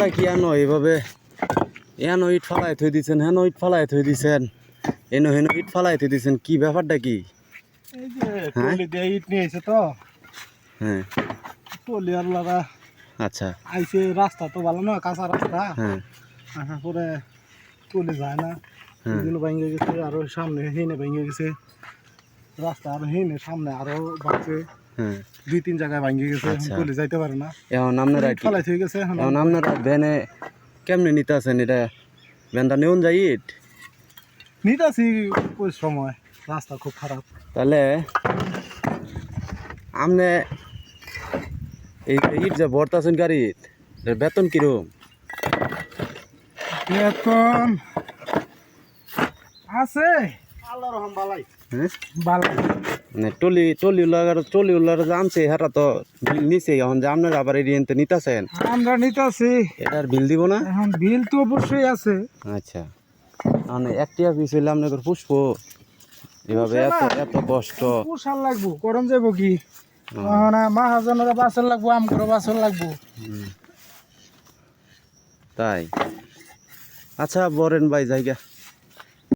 ব্যাপারটা কি আনো এইভাবে এনো ইট ফালাই থই দিছেন হেন ইট ফালাই থই দিছেন এনো হেন ইট ফালাই থই দিছেন কি ব্যাপারটা কি এই যে টলি দিয়ে ইট নিয়ে এসে তো হ্যাঁ টলি আর লাগা আচ্ছা আইছে রাস্তা তো ভালো না কাঁচা রাস্তা হ্যাঁ আসার পরে টলি যায় না হ্যাঁ এগুলো ভেঙে গেছে আরো সামনে হেনে ভেঙে গেছে রাস্তা আরো হেনে সামনে আরো বাড়ছে হ্যাঁ 2-3 জায়গায় ভেঙে গেছে এখন আচ্ছা। টলি যাইতে পারে না এখন আপনারা কি ফলাই হয়ে গেছে এখন এখন আপনারা ভ্যানে কেমনে নিতে আছেন এটা ভ্যানটা নেউন যাই ইট নিতাছি ওই সময় রাস্তা খুব খারাপ তাহলে আপনি এই যে ইট যে ভরতাছেন গাড়িত এর বেতন কিরম এখন আছে আল্লাহর রহম বালাই হ্যাঁ বালাই মানে টলি উল্লার যে আনছে হেরা তো বিল নিছে এখন যে আপনারা আবার এরিয়েন্তে নিতেছেন আমরা নিতাছি এটার বিল দিব না এখন বিল তো অবশ্যই আছে আচ্ছা মানে একটিয়া পিস হইলে আপনাদের পুষ্প এভাবে এত এত কষ্ট পোষার লাগবো করণ যাবো কি না মাহাজনেরা বাসন লাগবো আম করে বাসন লাগবো তাই আচ্ছা বরেন ভাই জায়গা